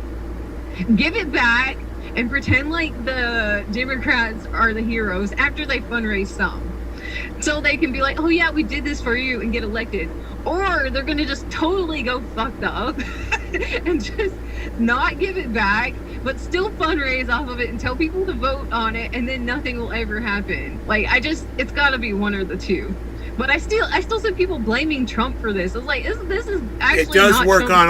give it back and pretend like the Democrats are the heroes after they fundraise some, so they can be like, oh yeah, we did this for you and get elected, or they're gonna just totally go fucked up and just not give it back but still fundraise off of it and tell people to vote on it, and then nothing will ever happen. Like it's got to be one or the two. But I still see people blaming Trump for this. I was like, this is actually it does not work Trump's on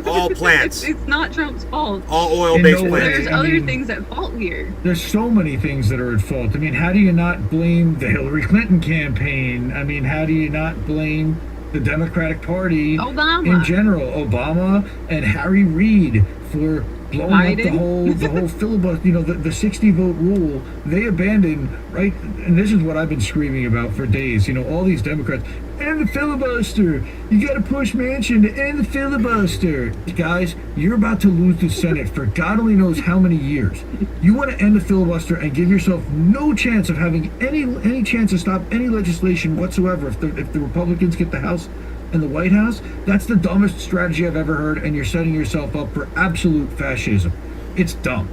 all plants. It's not Trump's fault. All oil-based No way. plants. There's other things at fault here. There's so many things that are at fault. I mean, how do you not blame the Hillary Clinton campaign? I mean, how do you not blame the Democratic Party Obama. in general? Obama and Harry Reid for blowing up the whole filibuster. You know, the 60 vote rule they abandoned, right? And this is what I've been screaming about for days. You know, all these Democrats, end the filibuster. You got to push Manchin to end the filibuster. Guys, you're about to lose the Senate for God only knows how many years. You want to end the filibuster and give yourself no chance of having any chance to stop any legislation whatsoever if the Republicans get the House and the White House. That's the dumbest strategy I've ever heard, and you're setting yourself up for absolute fascism. It's dumb,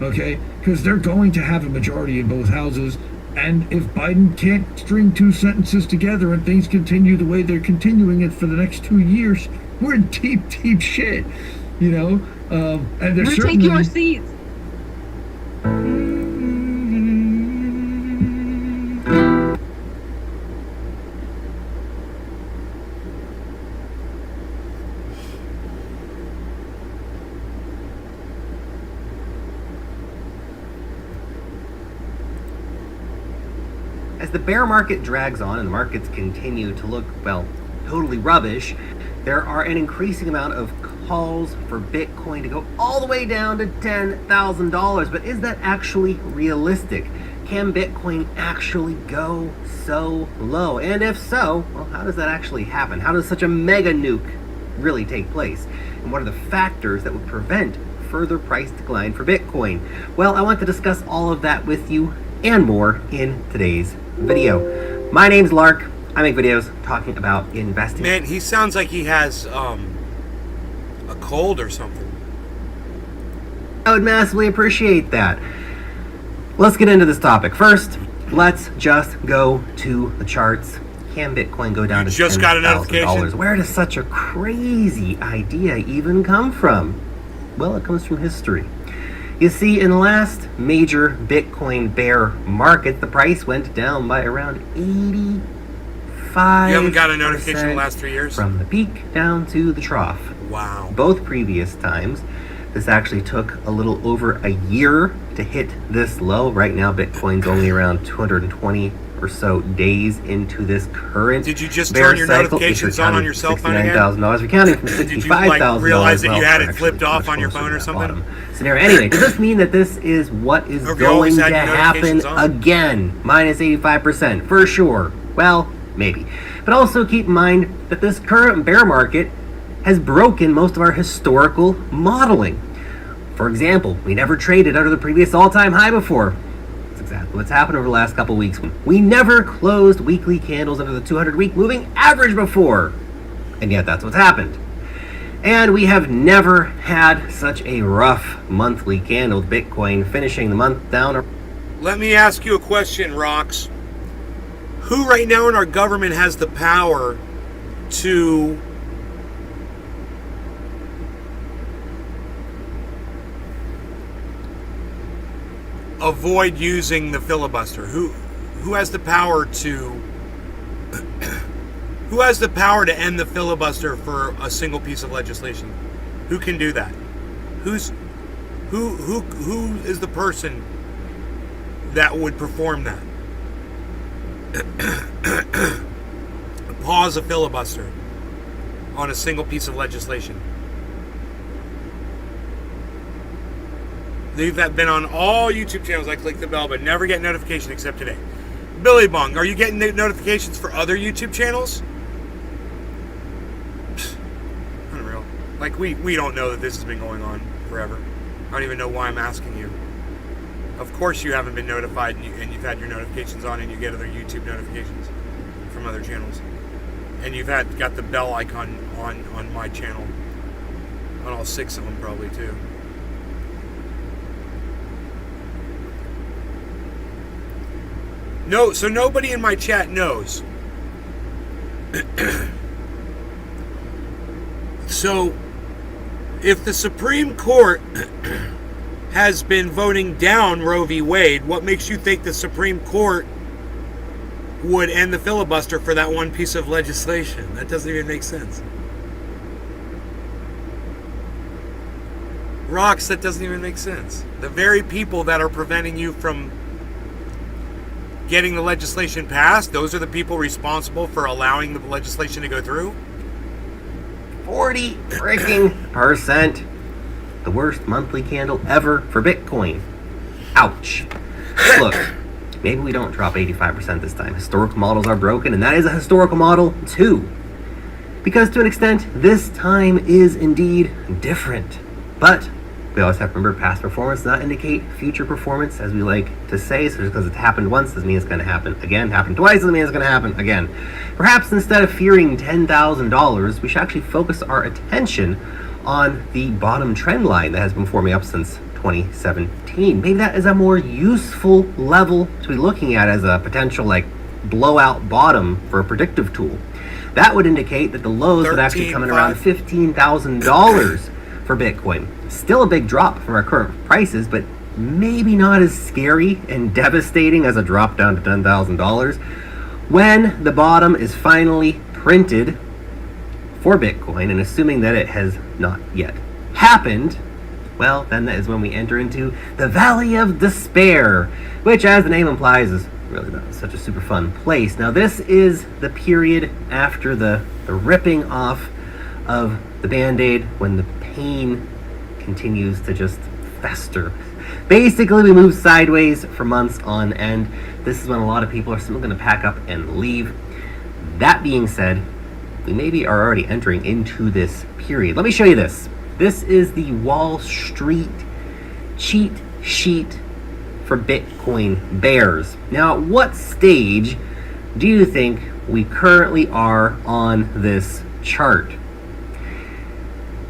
okay? Because they're going to have a majority in both houses, and if Biden can't string two sentences together and things continue the way they're continuing it for the next 2 years, we're in deep shit, you know? And there's Take your seats. As the bear market drags on and the markets continue to look, well, totally rubbish, there are an increasing amount of calls for Bitcoin to go all the way down to $10,000. But is that actually realistic? Can Bitcoin actually go so low? And if so, well, how does that actually happen? How does such a mega nuke really take place? And what are the factors that would prevent further price decline for Bitcoin? Well, I want to discuss all of that with you and more in today's video. My name's Lark. I make videos talking about investing. Man, he sounds like he has a cold or something. I would massively appreciate that. Let's get into this topic. First, let's just go to the charts. Can Bitcoin go down to just got a notification. Where does such a crazy idea even come from? Well, it comes from history. You see, in the last major Bitcoin bear market, the price went down by around 85%. You haven't got a notification in the last 3 years? From the peak down to the trough. Wow. Both previous times, this actually took a little over a year to hit this low. Right now, Bitcoin's only around 220 or so days into this current Did you just bear turn your cycle. notifications on your cell phone again? $69,000. We're counting from Did you $65,000. realize that you had it Actually, flipped off much on your closer phone to or that something? bottom scenario. Anyway, does this mean that this is what is Have you always going to had your happen notifications on? again? Minus 85%, for sure. Well, maybe. But also keep in mind that this current bear market has broken most of our historical modeling. For example, we never traded under the previous all-time high before. That's exactly what's happened over the last couple weeks. We never closed weekly candles under the 200-week moving average before. And yet that's what's happened. And we have never had such a rough monthly candle, with Bitcoin finishing the month down. Let me ask you a question, Rox. Who right now in our government has the power to avoid using the filibuster? Who has the power to who has the power to end the filibuster for a single piece of legislation? Who can do that? Who is the person that would perform that? Pause a filibuster on a single piece of legislation. They've been on all YouTube channels. I click the bell, but never get notification except today. Billy Bong, are you getting notifications for other YouTube channels? Unreal. Like, we don't know that this has been going on forever. I don't even know why I'm asking you. Of course you haven't been notified and you've had your notifications on and you get other YouTube notifications from other channels. And you've got the bell icon on my channel. On all 6 of them probably too. No, so nobody in my chat knows. So, if the Supreme Court has been voting down Roe v. Wade, what makes you think the Supreme Court would end the filibuster for that one piece of legislation? That doesn't even make sense. Rocks, that doesn't even make sense. The very people that are preventing you from getting the legislation passed, those are the people responsible for allowing the legislation to go through? 40 freaking percent. The worst monthly candle ever for Bitcoin. Ouch. Look, maybe we don't drop 85% this time. Historical models are broken, and that is a historical model too. Because to an extent, this time is indeed different. But we always have to remember past performance does not indicate future performance, as we like to say. So just because it's happened once doesn't mean it's going to happen again. Happened twice doesn't mean it's going to happen again. Perhaps instead of fearing $10,000, we should actually focus our attention on the bottom trend line that has been forming up since 2017. Maybe that is a more useful level to be looking at as a potential like blowout bottom for a predictive tool. That would indicate that the lows would actually come in around $15,000 for Bitcoin. Still a big drop from our current prices, but maybe not as scary and devastating as a drop down to $10,000 when the bottom is finally printed for Bitcoin, and assuming that it has not yet happened, well, then that is when we enter into the Valley of Despair, which, as the name implies, is really not such a super fun place. Now, this is the period after the ripping off of the Band-Aid, when the pain continues to just fester. Basically, we move sideways for months on end. This is when a lot of people are still going to pack up and leave. That being said, we maybe are already entering into this period. Let me show you this. This is the Wall Street cheat sheet for Bitcoin bears. Now, what stage do you think we currently are on this chart?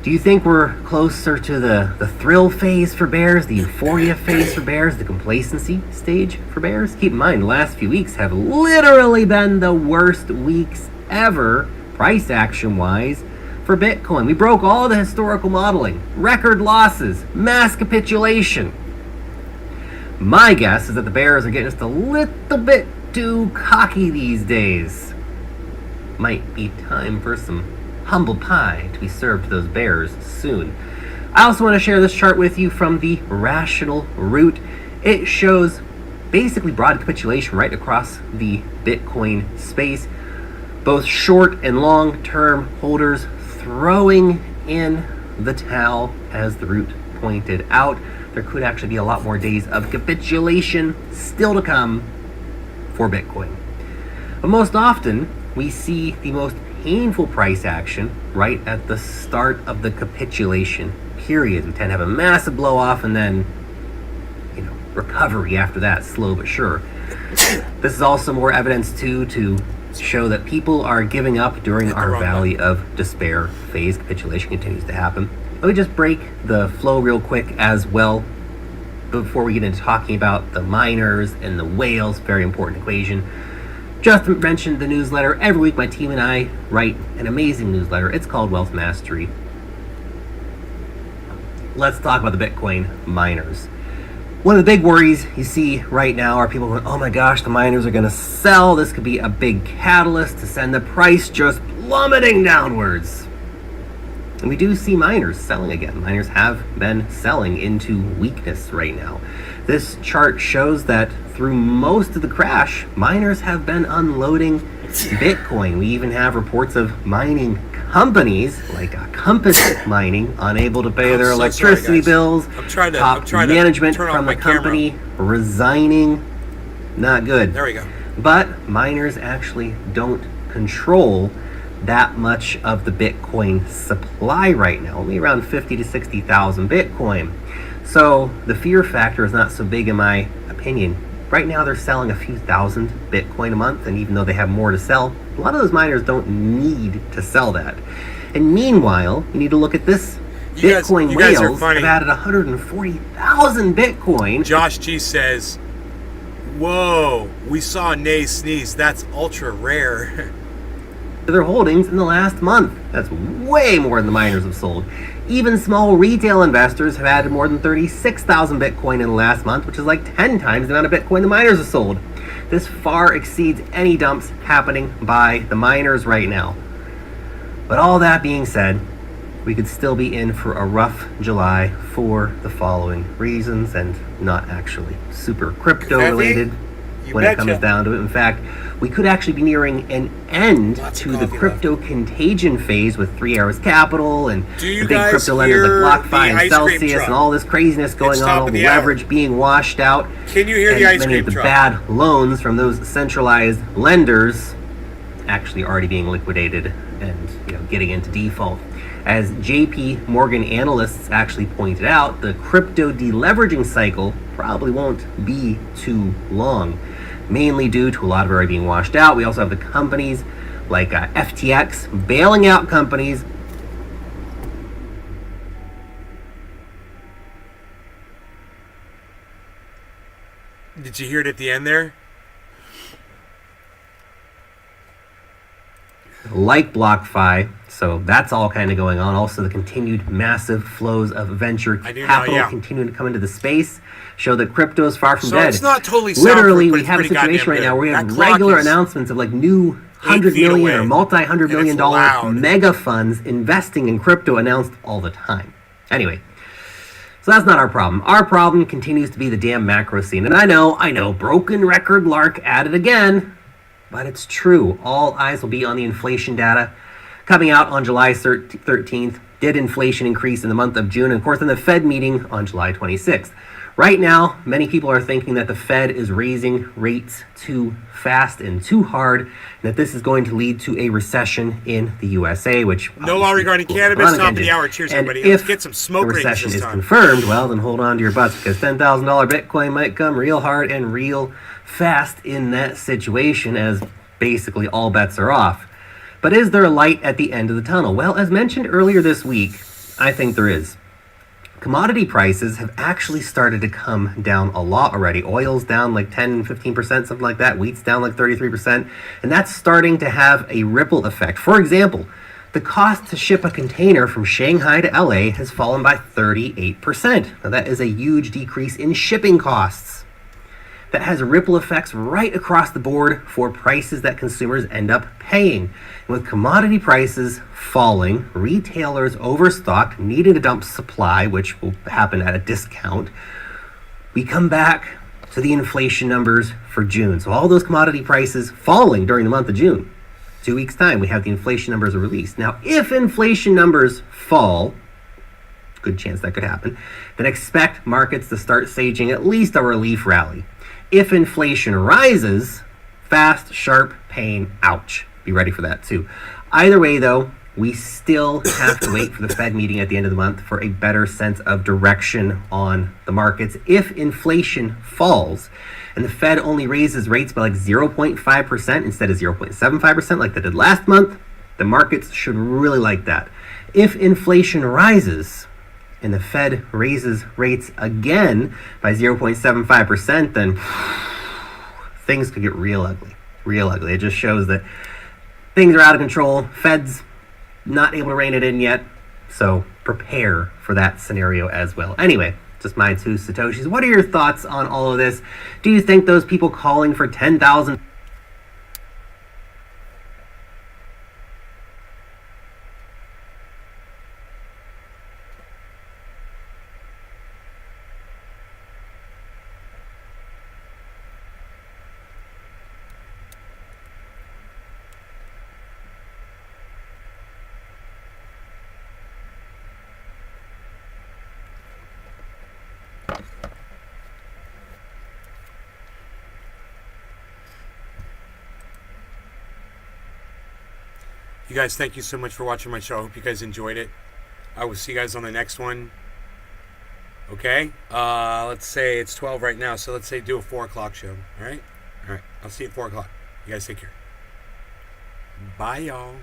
Do you think we're closer to the thrill phase for bears, the euphoria phase for bears, the complacency stage for bears? Keep in mind, the last few weeks have literally been the worst weeks ever, price action-wise, for Bitcoin. We broke all the historical modeling, record losses, mass capitulation. My guess is that the bears are getting just a little bit too cocky these days. Might be time for some humble pie to be served to those bears soon. I also want to share this chart with you from the rational root. It shows basically broad capitulation right across the Bitcoin space. Both short and long-term holders throwing in the towel, as the root pointed out. There could actually be a lot more days of capitulation still to come for Bitcoin. But most often, we see the most painful price action right at the start of the capitulation period. We tend to have a massive blow off and then, recovery after that, slow but sure. This is also more evidence too to show that people are giving up during our Valley of Despair phase. Capitulation continues to happen. Let me just break the flow real quick as well before we get into talking about the miners and the whales. Very important equation. Just mentioned the newsletter. Every week my team and I write an amazing newsletter. It's called Wealth Mastery. Let's talk about the Bitcoin miners. One of the big worries you see right now are people going, oh my gosh, the miners are going to sell. This could be a big catalyst to send the price just plummeting downwards. And we do see miners selling again. Miners have been selling into weakness right now. This chart shows that through most of the crash, miners have been unloading Bitcoin. We even have reports of mining companies like Compass Mining unable to pay their electricity bills. Top management from the company resigning. Not good. There we go. But miners actually don't control that much of the Bitcoin supply right now. Only around 50 to 60,000 Bitcoin. So the fear factor is not so big in my opinion Right now they're selling a few thousand Bitcoin a month, and even though they have more to sell, a lot of those miners don't need to sell that. And meanwhile, you need to look at this. Bitcoin you guys are whales funny. have added 140,000 Bitcoin. Josh G says, "Whoa, we saw Nay sneeze. That's ultra rare." To their holdings in the last month. That's way more than the miners have sold. Even small retail investors have added more than 36,000 Bitcoin in the last month, which is like 10 times the amount of Bitcoin the miners have sold. This far exceeds any dumps happening by the miners right now. But all that being said, we could still be in for a rough July for the following reasons, and not actually super crypto related when it comes down to it. In fact, we could actually be nearing an end to the crypto contagion phase with 3 Arrows Capital and the big crypto lenders like BlockFi and Celsius and all this craziness going on, all the leverage being washed out. Can you hear the ice cream truck? Many of the bad loans from those centralized lenders actually already being liquidated and getting into default. As JP Morgan analysts actually pointed out, the crypto deleveraging cycle probably won't be too long, mainly due to a lot of it already being washed out. We also have the companies like FTX bailing out companies. Did you hear it at the end there? Like BlockFi, so that's all kind of going on. Also, the continued massive flows of venture capital continuing to come into the space show that crypto is far from dead. It's not totally literally, we have a situation right now where we have regular announcements of like new $100 million or multi-$100 million mega funds investing in crypto announced all the time. Anyway, so that's not our problem. Our problem continues to be the damn macro scene. And I know, broken record Lark at it again. But it's true. All eyes will be on the inflation data coming out on July 13th. Did inflation increase in the month of June? And of course, in the Fed meeting on July 26th. Right now, many people are thinking that the Fed is raising rates too fast and too hard, and that this is going to lead to a recession in the USA, which... No law regarding cannabis, top of the hour. Cheers, everybody. Let's get some smoke rings this time. If the recession is confirmed, well, then hold on to your butts, because $10,000 Bitcoin might come real hard and real fast in that situation, as basically all bets are off. But is there a light at the end of the tunnel? Well, as mentioned earlier this week, I think there is. Commodity prices have actually started to come down a lot already. Oil's down like 10, 15%, something like that. Wheat's down like 33%. And that's starting to have a ripple effect. For example, the cost to ship a container from Shanghai to LA has fallen by 38%. Now that is a huge decrease in shipping costs. That has ripple effects right across the board for prices that consumers end up paying. And with commodity prices falling, retailers overstocked, needing to dump supply, which will happen at a discount, we come back to the inflation numbers for June. So all those commodity prices falling during the month of June. 2 weeks' time, we have the inflation numbers released. Now, if inflation numbers fall, good chance that could happen, then expect markets to start staging at least a relief rally. If inflation rises, fast, sharp, pain, ouch. Be ready for that too. Either way though, we still have to wait for the Fed meeting at the end of the month for a better sense of direction on the markets. If inflation falls and the Fed only raises rates by like 0.5% instead of 0.75% like they did last month, the markets should really like that. If inflation rises and the Fed raises rates again by 0.75%, then things could get real ugly. Real ugly. It just shows that things are out of control. Fed's not able to rein it in yet. So prepare for that scenario as well. Anyway, just my two Satoshis. What are your thoughts on all of this? Do you think those people calling for 10,000... You guys, thank you so much for watching my show. I hope you guys enjoyed it. I will see you guys on the next one. Okay? Let's say it's 12 right now, so let's say do a 4 o'clock show. All right? All right. I'll see you at 4 o'clock. You guys take care. Bye, y'all.